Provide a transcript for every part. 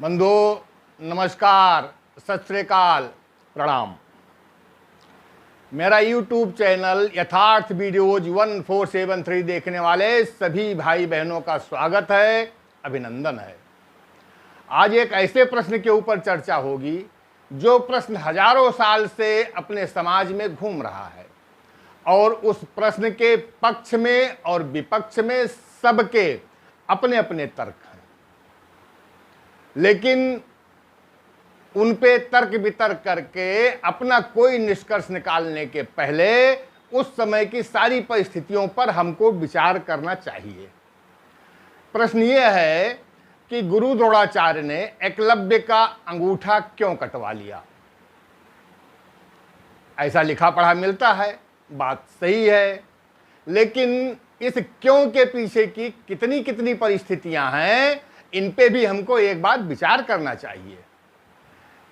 बंधु नमस्कार, सत श्री अकाल, प्रणाम। मेरा YouTube चैनल यथार्थ वीडियोज 1473 देखने वाले सभी भाई बहनों का स्वागत है, अभिनंदन है। आज एक ऐसे प्रश्न के ऊपर चर्चा होगी जो प्रश्न हजारों साल से अपने समाज में घूम रहा है और उस प्रश्न के पक्ष में और विपक्ष में सबके अपने अपने तर्क हैं, लेकिन उन पे तर्क वितर्क करके अपना कोई निष्कर्ष निकालने के पहले उस समय की सारी परिस्थितियों पर हमको विचार करना चाहिए। प्रश्न यह है कि गुरु द्रोणाचार्य ने एकलव्य का अंगूठा क्यों कटवा लिया। ऐसा लिखा पढ़ा मिलता है, बात सही है, लेकिन इस क्यों के पीछे की कितनी कितनी परिस्थितियां हैं, इन पे भी हमको एक बार विचार करना चाहिए।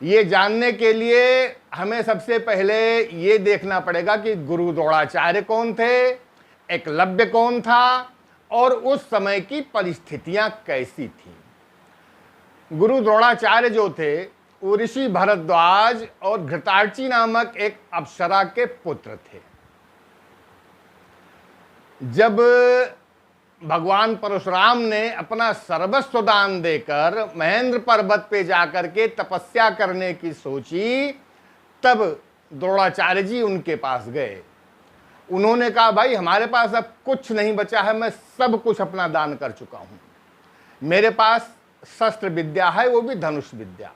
ये जानने के लिए हमें सबसे पहले ये देखना पड़ेगा कि गुरु द्रोणाचार्य कौन थे, एकलव्य कौन था और उस समय की परिस्थितियां कैसी थी। गुरु द्रोणाचार्य जो थे वो ऋषि भरद्वाज और घृतार्ची नामक एक अप्सरा के पुत्र थे। जब भगवान परशुराम ने अपना सर्वस्व दान देकर महेंद्र पर्वत पे जाकर के तपस्या करने की सोची, तब द्रोणाचार्य जी उनके पास गए। उन्होंने कहा, भाई हमारे पास अब कुछ नहीं बचा है, मैं सब कुछ अपना दान कर चुका हूं, मेरे पास शस्त्र विद्या है, वो भी धनुष विद्या।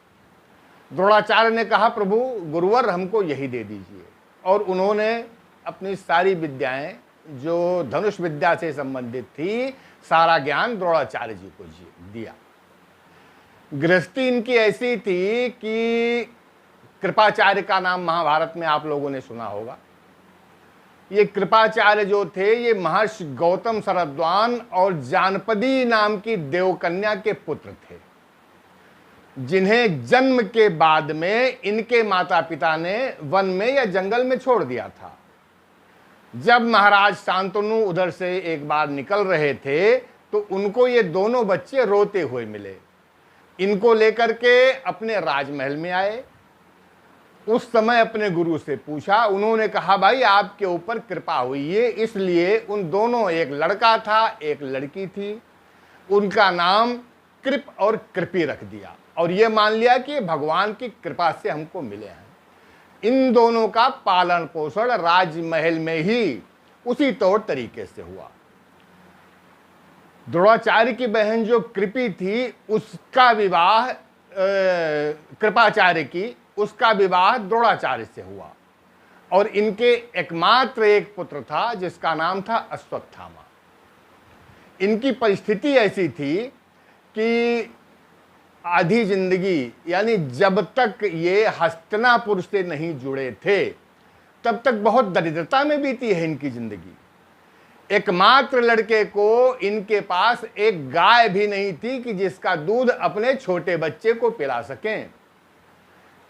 द्रोणाचार्य ने कहा, प्रभु गुरुवर हमको यही दे दीजिए, और उन्होंने अपनी सारी विद्याएं जो धनुष विद्या से संबंधित थी, सारा ज्ञान द्रोणाचार्य जी को दिया। गृहस्थी इनकी ऐसी थी कि कृपाचार्य का नाम महाभारत में आप लोगों ने सुना होगा। ये कृपाचार्य जो थे ये महर्षि गौतम सरद्वान और जानपदी नाम की देवकन्या के पुत्र थे, जिन्हें जन्म के बाद में इनके माता पिता ने वन में या जंगल में छोड़ दिया था। जब महाराज शांतनु उधर से एक बार निकल रहे थे तो उनको ये दोनों बच्चे रोते हुए मिले। इनको लेकर के अपने राजमहल में आए। उस समय अपने गुरु से पूछा, उन्होंने कहा, भाई आपके ऊपर कृपा हुई है, इसलिए उन दोनों, एक लड़का था एक लड़की थी, उनका नाम कृप और कृपी रख दिया और ये मान लिया कि भगवान की कृपा से हमको मिले हैं। इन दोनों का पालन पोषण राजमहल में ही उसी तौर तरीके से हुआ। द्रोणाचार्य की बहन जो कृपी थी उसका विवाह कृपाचार्य की, उसका विवाह द्रोणाचार्य से हुआ और इनके एकमात्र एक पुत्र था जिसका नाम था अश्वत्थामा। इनकी परिस्थिति ऐसी थी कि आधी जिंदगी, यानी जब तक ये हस्तिनापुर से नहीं जुड़े थे तब तक बहुत दरिद्रता में बीती है इनकी जिंदगी। एकमात्र लड़के को इनके पास एक गाय भी नहीं थी कि जिसका दूध अपने छोटे बच्चे को पिला सकें।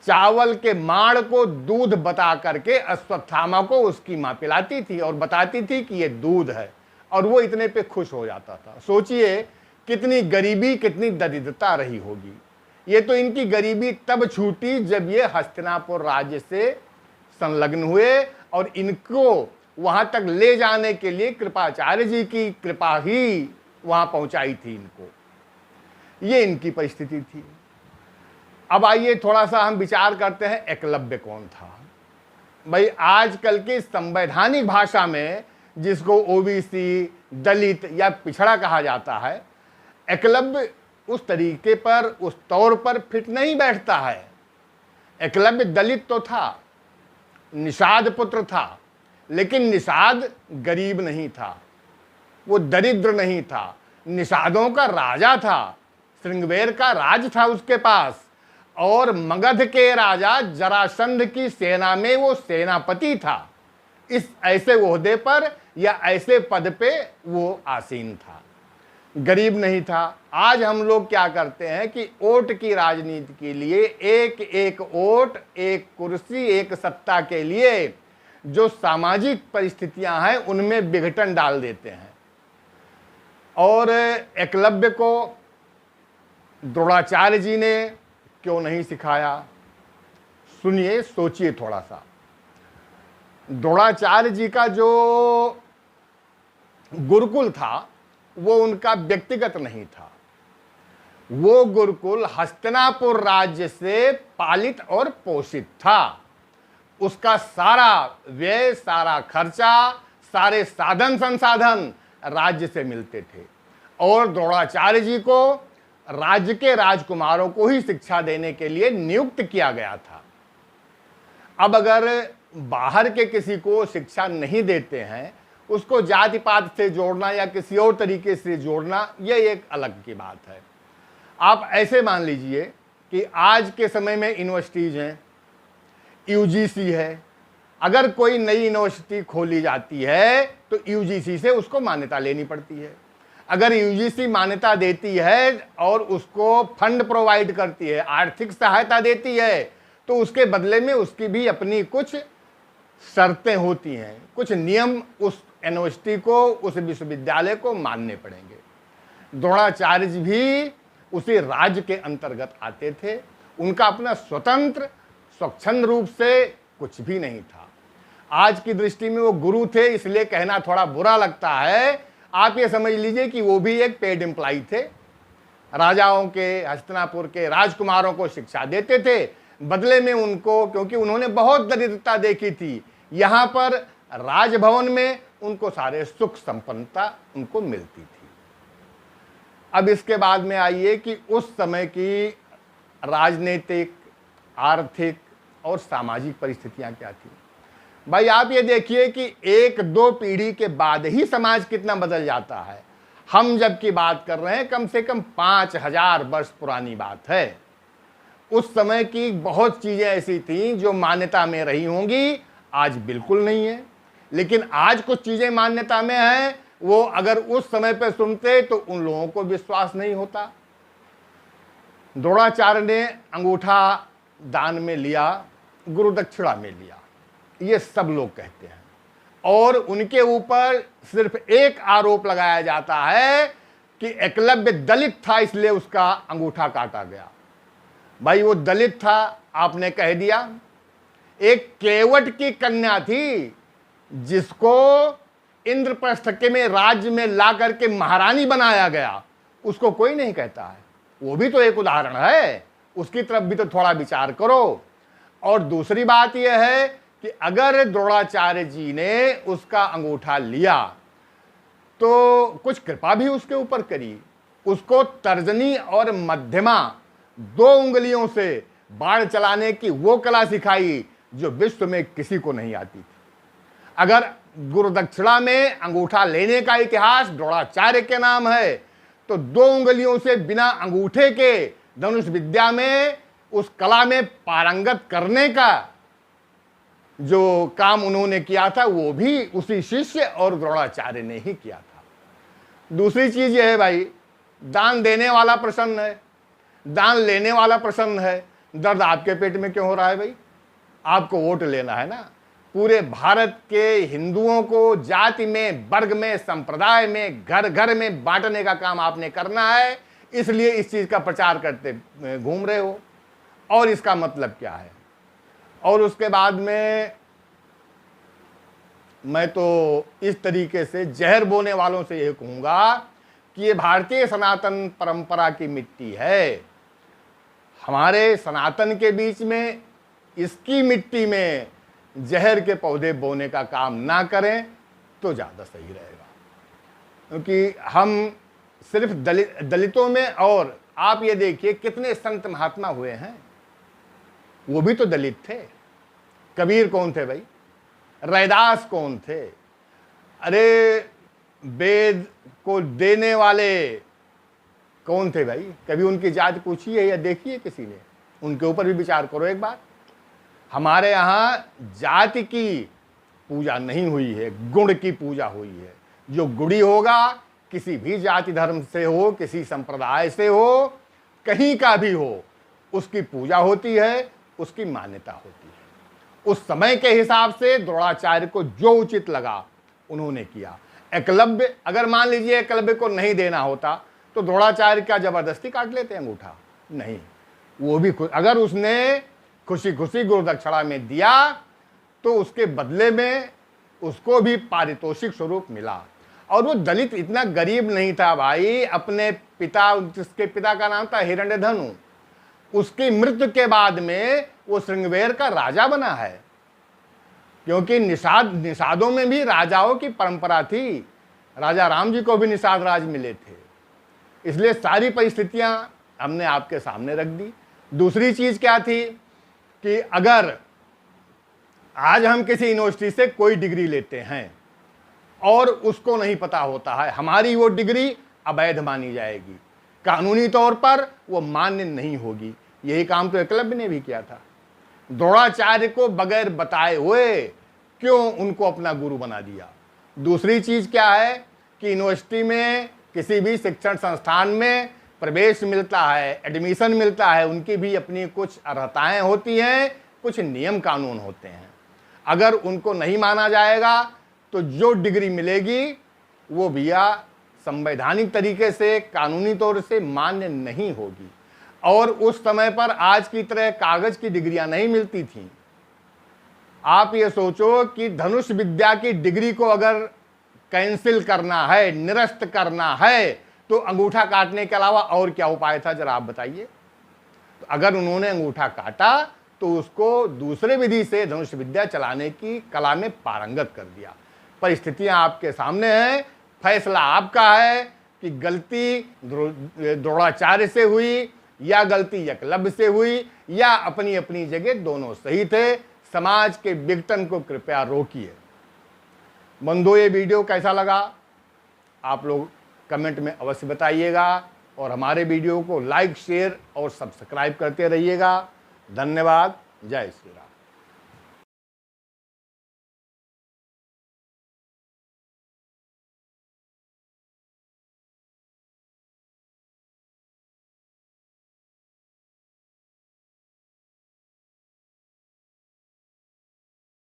चावल के माड़ को दूध बता करके अश्वत्थामा को उसकी मां पिलाती थी और बताती थी कि ये दूध है, और वो इतने पे खुश हो जाता था। सोचिए कितनी गरीबी, कितनी दरिद्रता रही होगी। ये तो इनकी गरीबी तब छूटी जब ये हस्तिनापुर राज्य से संलग्न हुए और इनको वहां तक ले जाने के लिए कृपाचार्य जी की कृपा ही वहां पहुंचाई थी इनको। ये इनकी परिस्थिति थी। अब आइए थोड़ा सा हम विचार करते हैं एकलव्य कौन था। भाई आजकल की संवैधानिक भाषा में जिसको ओबीसी, दलित या पिछड़ा कहा जाता है, एकलव्य उस तरीके पर, उस तौर पर फिट नहीं बैठता है। एकलव्य दलित तो था, निषाद पुत्र था, लेकिन निषाद गरीब नहीं था, वो दरिद्र नहीं था, निषादों का राजा था, श्रृंगवेर का राज था उसके पास, और मगध के राजा जरासंध की सेना में वो सेनापति था। इस ऐसे ओहदे पर या ऐसे पद पे वो आसीन था, गरीब नहीं था। आज हम लोग क्या करते हैं कि वोट की राजनीति के लिए एक एक वोट, एक कुर्सी, एक सत्ता के लिए जो सामाजिक परिस्थितियां हैं उनमें विघटन डाल देते हैं। और एकलव्य को द्रोणाचार्य जी ने क्यों नहीं सिखाया? सुनिए, सोचिए थोड़ा सा। द्रोणाचार्य जी का जो गुरुकुल था वो उनका व्यक्तिगत नहीं था, वो गुरुकुल हस्तिनापुर राज्य से पालित और पोषित था। उसका सारा व्यय, सारा खर्चा, सारे साधन संसाधन राज्य से मिलते थे और द्रोणाचार्य जी को राज्य के राजकुमारों को ही शिक्षा देने के लिए नियुक्त किया गया था। अब अगर बाहर के किसी को शिक्षा नहीं देते हैं, उसको जाति पात से जोड़ना या किसी और तरीके से जोड़ना, यह एक अलग की बात है। आप ऐसे मान लीजिए कि आज के समय में यूनिवर्सिटीज हैं, यूजीसी है। अगर कोई नई यूनिवर्सिटी खोली जाती है तो यूजीसी से उसको मान्यता लेनी पड़ती है। अगर यूजीसी मान्यता देती है और उसको फंड प्रोवाइड करती है, आर्थिक सहायता देती है, तो उसके बदले में उसकी भी अपनी कुछ शर्तें होती हैं, कुछ नियम उस यूनिवर्सिटी को, उस विश्वविद्यालय को मानने पड़ेंगे। द्रोणाचार्य जी भी उसी राज्य के अंतर्गत आते थे। उनका अपना स्वतंत्र स्वच्छंद रूप से कुछ भी नहीं था। आज की दृष्टि में वो गुरु थे, इसलिए कहना थोड़ा बुरा लगता है। आप ये समझ लीजिए कि वो भी एक पेड एम्प्लॉय थे। राजाओं के, हस्तिनापुर के राजकुमारों को शिक्षा देते थे, बदले में उनको, क्योंकि उन्होंने बहुत दरिद्रता देखी थी, यहाँ पर राजभवन में उनको सारे सुख संपन्नता उनको मिलती थी। अब इसके बाद में आइए कि उस समय की राजनीतिक, आर्थिक और सामाजिक परिस्थितियां क्या थी। भाई आप ये देखिए कि एक दो पीढ़ी के बाद ही समाज कितना बदल जाता है। हम जबकि बात कर रहे हैं कम से कम 5000 वर्ष पुरानी बात है। उस समय की बहुत चीजें ऐसी थीं जो मान्यता में रही होंगी, आज बिल्कुल नहीं है। लेकिन आज कुछ चीजें मान्यता में हैं, वो अगर उस समय पे सुनते तो उन लोगों को विश्वास नहीं होता। द्रोणाचार्य ने अंगूठा दान में लिया, गुरु दक्षिणा में लिया, ये सब लोग कहते हैं। और उनके ऊपर सिर्फ एक आरोप लगाया जाता है कि एकलव्य दलित था, इसलिए उसका अंगूठा काटा गया। भाई वो दलित था, आपने कह दिया। एक केवट की कन्या थी जिसको इंद्रप्रस्थ के में राज्य में ला करके महारानी बनाया गया, उसको कोई नहीं कहता है। वो भी तो एक उदाहरण है, उसकी तरफ भी तो थोड़ा विचार करो। और दूसरी बात यह है कि अगर द्रोणाचार्य जी ने उसका अंगूठा लिया तो कुछ कृपा भी उसके ऊपर करी, उसको तर्जनी और मध्यमा 2 उंगलियों से बाण चलाने की वो कला सिखाई जो विश्व में किसी को नहीं आती थी। अगर गुरु दक्षिणा में अंगूठा लेने का इतिहास द्रोणाचार्य के नाम है, तो 2 उंगलियों से बिना अंगूठे के धनुष विद्या में, उस कला में पारंगत करने का जो काम उन्होंने किया था, वो भी उसी शिष्य और द्रोणाचार्य ने ही किया था। दूसरी चीज यह है भाई, दान देने वाला प्रसन्न है, दान लेने वाला प्रसन्न है। दर्द आपके पेट में क्यों हो रहा है भाई? आपको वोट लेना है ना। पूरे भारत के हिंदुओं को जाति में, वर्ग में, संप्रदाय में, घर घर में बांटने का काम आपने करना है, इसलिए इस चीज का प्रचार करते घूम रहे हो। और इसका मतलब क्या है? और उसके बाद में मैं तो इस तरीके से जहर बोने वालों से यह कहूंगा कि ये भारतीय सनातन परंपरा की मिट्टी है। हमारे सनातन के बीच में इसकी मिट्टी में जहर के पौधे बोने का काम ना करें तो ज़्यादा सही रहेगा। क्योंकि हम सिर्फ दलितों में, और आप ये देखिए कितने संत महात्मा हुए हैं, वो भी तो दलित थे। कबीर कौन थे भाई? रैदास कौन थे? अरे वेद को देने वाले कौन थे भाई? कभी उनकी जाति पूछी है या देखी है किसी ने? उनके ऊपर भी विचार करो एक बार। हमारे यहाँ जाति की पूजा नहीं हुई है, गुण की पूजा हुई है। जो गुणी होगा, किसी भी जाति धर्म से हो, किसी संप्रदाय से हो, कहीं का भी हो, उसकी पूजा होती है, उसकी मान्यता होती है। उस समय के हिसाब से द्रोणाचार्य को जो उचित लगा उन्होंने किया। एकलव्य, अगर मान लीजिए एकलव्य को नहीं देना होता तो द्रोणाचार्य क्या जबरदस्ती काट लेते हैं अंगूठा? नहीं, वो भी अगर उसने खुशी खुशी गुरुदक्षिणा में दिया तो उसके बदले में उसको भी पारितोषिक स्वरूप मिला। और वो दलित इतना गरीब नहीं था भाई, अपने पिता, जिसके पिता का नाम था हिरण्यधनु, उसकी मृत्यु के बाद में वो श्रृंगवेर का राजा बना है, क्योंकि निषादों में भी राजाओं की परंपरा थी। राजा राम जी को भी निषाद राज मिले थे। इसलिए सारी परिस्थितियां हमने आपके सामने रख दी। दूसरी चीज क्या थी कि अगर आज हम किसी यूनिवर्सिटी से कोई डिग्री लेते हैं और उसको नहीं पता होता है, हमारी वो डिग्री अवैध मानी जाएगी, कानूनी तौर पर वो मान्य नहीं होगी। यही काम तो एकलव्य ने भी किया था। द्रोणाचार्य को बगैर बताए हुए क्यों उनको अपना गुरु बना दिया। दूसरी चीज क्या है कि यूनिवर्सिटी में, किसी भी शिक्षण संस्थान में प्रवेश मिलता है, एडमिशन मिलता है, उनकी भी अपनी कुछ अर्हताएं होती हैं, कुछ नियम कानून होते हैं। अगर उनको नहीं माना जाएगा तो जो डिग्री मिलेगी वो भैया संवैधानिक तरीके से, कानूनी तौर से मान्य नहीं होगी। और उस समय पर आज की तरह कागज की डिग्रियां नहीं मिलती थीं। आप ये सोचो कि धनुष विद्या की डिग्री को अगर कैंसिल करना है, निरस्त करना है, तो अंगूठा काटने के अलावा और क्या उपाय था, जरा आप बताइए। तो अगर उन्होंने अंगूठा काटा तो उसको दूसरे विधि से धनुष विद्या चलाने की कला में पारंगत कर दिया। परिस्थितियां आपके सामने हैं, फैसला आपका है कि गलती द्रोणाचार्य से हुई या गलती एकलव्य से हुई, या अपनी अपनी जगह दोनों सही थे। समाज के विघटन को कृपया रोकिए। बंधुओं, ये वीडियो कैसा लगा आप लोग कमेंट में अवश्य बताइएगा, और हमारे वीडियो को लाइक, शेयर और सब्सक्राइब करते रहिएगा। धन्यवाद। जय श्री राम।